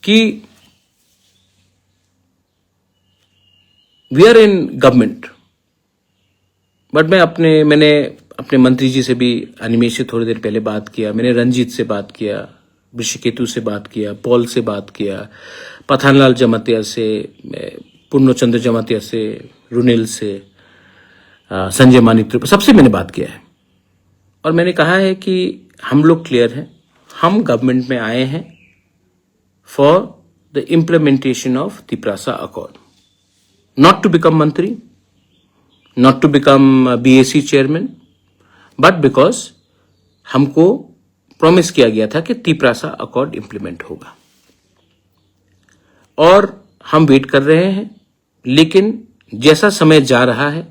कि we are in government, but मैंने अपने मंत्री जी से भी अनिमेश से थोड़ी देर पहले बात किया, मैंने रंजीत से बात किया, ऋषिकेतु से बात किया, पॉल से बात किया, पठानलाल जमातिया से, पूर्णचंद्र जमातिया से, रुनेल से, संजय मानिक, सबसे मैंने बात किया है। और मैंने कहा है कि हम लोग क्लियर हैं, हम गवर्नमेंट में आए हैं for the implementation of Tiprasa accord, not to become मंत्री, not to become BAC chairman, but because हमको प्रॉमिस किया गया था कि तिपरासा अकॉर्ड इंप्लीमेंट होगा और हम वेट कर रहे हैं। लेकिन जैसा समय जा रहा है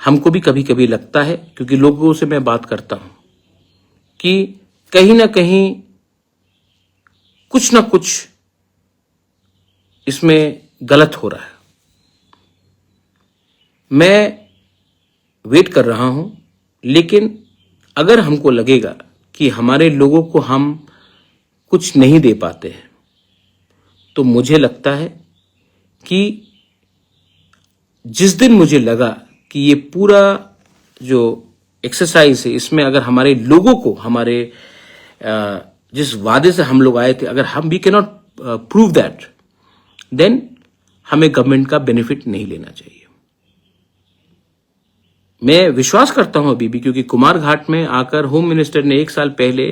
हमको भी कभी कभी लगता है, क्योंकि लोगों से मैं बात करता हूं, कि कहीं ना कहीं कुछ ना कुछ इसमें गलत हो रहा है। मैं वेट कर रहा हूं, लेकिन अगर हमको लगेगा कि हमारे लोगों को हम कुछ नहीं दे पाते हैं, तो मुझे लगता है कि जिस दिन मुझे लगा कि ये पूरा जो एक्सरसाइज है इसमें अगर हमारे लोगों को हमारे जिस वादे से हम लोग आए थे, अगर हम we can not prove that, then हमें गवर्नमेंट का बेनिफिट नहीं लेना चाहिए। मैं विश्वास करता हूं अभी भी, क्योंकि कुमार घाट में आकर होम मिनिस्टर ने 1 साल पहले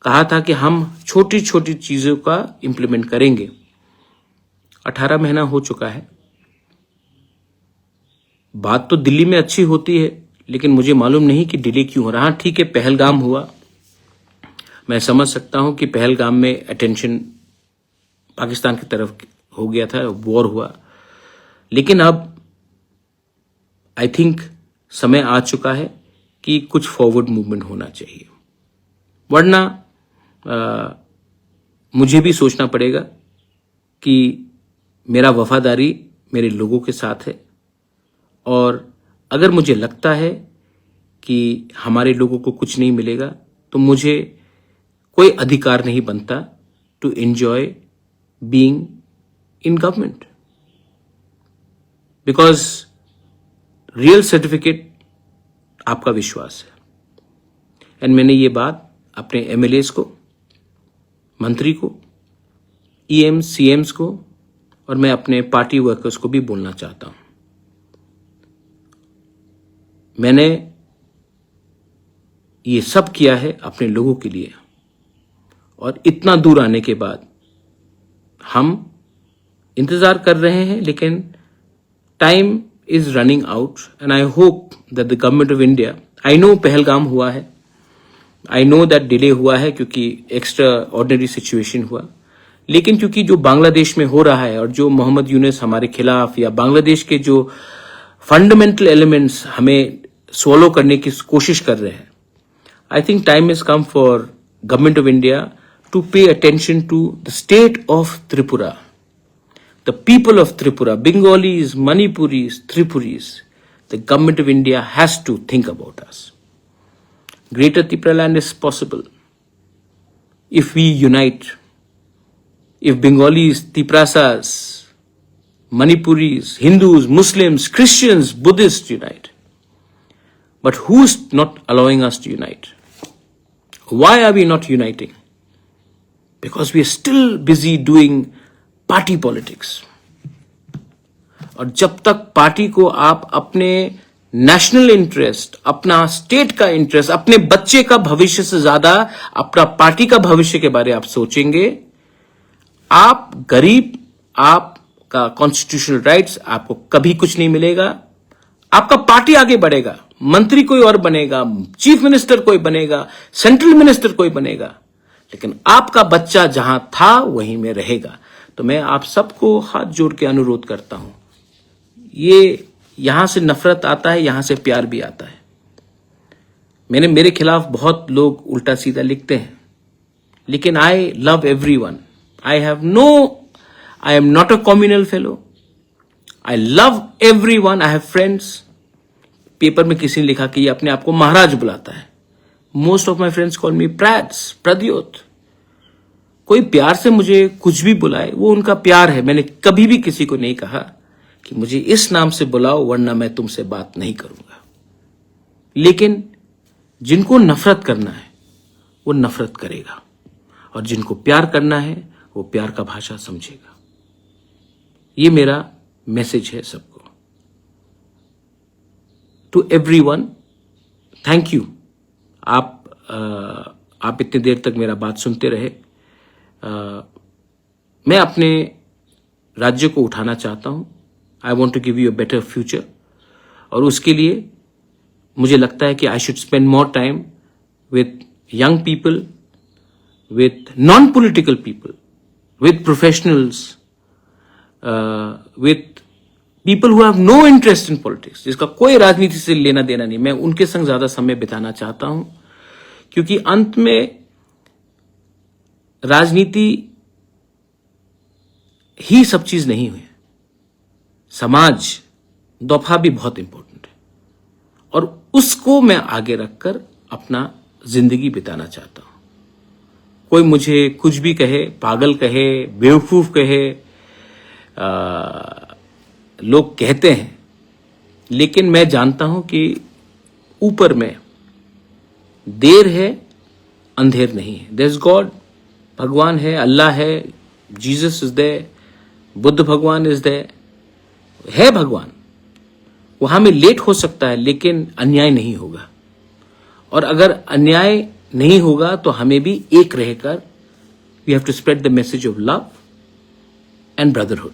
कहा था कि हम छोटी छोटी चीजों का इंप्लीमेंट करेंगे। 18 महीना हो चुका है, बात तो दिल्ली में अच्छी होती है, लेकिन मुझे मालूम नहीं कि डिले क्यों हो रहा। हाँ ठीक है, पहलगाम हुआ, मैं समझ सकता हूं कि पहलगाम में अटेंशन पाकिस्तान की तरफ हो गया था, वॉर हुआ, लेकिन अब आई थिंक समय आ चुका है कि कुछ फॉरवर्ड मूवमेंट होना चाहिए, वरना मुझे भी सोचना पड़ेगा कि मेरा वफादारी मेरे लोगों के साथ है, और अगर मुझे लगता है कि हमारे लोगों को कुछ नहीं मिलेगा तो मुझे कोई अधिकार नहीं बनता to enjoy being in government, because real certificate आपका विश्वास है। एंड मैंने ये बात अपने एमएलएस को, मंत्री को, ईएम सीएम्स को, और मैं अपने पार्टी वर्कर्स को भी बोलना चाहता हूं। मैंने ये सब किया है अपने लोगों के लिए, और इतना दूर आने के बाद हम इंतजार कर रहे हैं, लेकिन time is running out, and I hope that the government of India, I know Pahalgam हुआ है, I know that delay हुआ है क्योंकि एक्स्ट्रा ऑर्डिनरी सिचुएशन हुआ, लेकिन क्योंकि जो बांग्लादेश में हो रहा है और जो मोहम्मद यूनुस हमारे खिलाफ या बांग्लादेश के जो फंडामेंटल एलिमेंट्स हमें सोलो करने की कोशिश कर रहे हैं, I think time has come for government of India to pay attention to the state of Tripura. The people of Tripura, Bengalis, Manipuris, Tripuris, the government of India has to think about us. Greater Tripura land is possible if we unite, if Bengalis, Tiprasas, Manipuris, Hindus, Muslims, Christians, Buddhists unite. But who's not allowing us to unite? Why are we not uniting? Because we are still busy doing party politics. और जब तक party को आप अपने national interest, अपना state का interest, अपने बच्चे का भविष्य से ज्यादा अपना पार्टी का भविष्य के बारे में आप सोचेंगे, आप गरीब, आपका कॉन्स्टिट्यूशनल राइट्स आपको कभी कुछ नहीं मिलेगा। आपका पार्टी आगे बढ़ेगा, मंत्री कोई और बनेगा, चीफ मिनिस्टर कोई बनेगा, सेंट्रल मिनिस्टर कोई बनेगा, लेकिन आपका बच्चा जहां था वहीं में रहेगा। तो मैं आप सबको हाथ जोड़ के अनुरोध करता हूं, ये यहां से नफरत आता है, यहां से प्यार भी आता है। मेरे खिलाफ बहुत लोग उल्टा सीधा लिखते हैं, लेकिन I love everyone. I am not a communal fellow, I love everyone, I have friends. Paper में किसी ने लिखा कि ये अपने आप को महाराज बुलाता है। Most of my friends call मी प्रद्योत। कोई प्यार से मुझे कुछ भी बुलाए, वो उनका प्यार है। मैंने कभी भी किसी को नहीं कहा कि मुझे इस नाम से बुलाओ वरना मैं तुमसे बात नहीं करूंगा। लेकिन जिनको नफरत करना है वो नफरत करेगा, और जिनको प्यार करना है वो प्यार का भाषा समझेगा। ये मेरा मैसेज है सबको। To everyone, thank you. आप इतनी देर तक मेरा बात सुनते रहे। मैं अपने राज्य को उठाना चाहता हूं। I want to give you a better future, और उसके लिए मुझे लगता है कि I should spend more time with young people, with non-political people, with professionals, with people who have no interest in politics, जिसका कोई राजनीति से लेना देना नहीं। मैं उनके संग ज्यादा समय बिताना चाहता हूं, क्योंकि अंत में राजनीति ही सब चीज नहीं हुई। समाज दफा भी बहुत इंपॉर्टेंट है, और उसको मैं आगे रखकर अपना जिंदगी बिताना चाहता हूं। कोई मुझे कुछ भी कहे, पागल कहे, बेवकूफ कहे, लोग कहते हैं, लेकिन मैं जानता हूं कि ऊपर में देर है, अंधेर नहीं है। देयर इज गॉड, भगवान है, अल्लाह है, जीसस इज देयर, बुद्ध भगवान इज देयर, है भगवान। वहां में लेट हो सकता है, लेकिन अन्याय नहीं होगा। और अगर अन्याय नहीं होगा तो हमें भी एक रहकर we have to spread the message of love and brotherhood.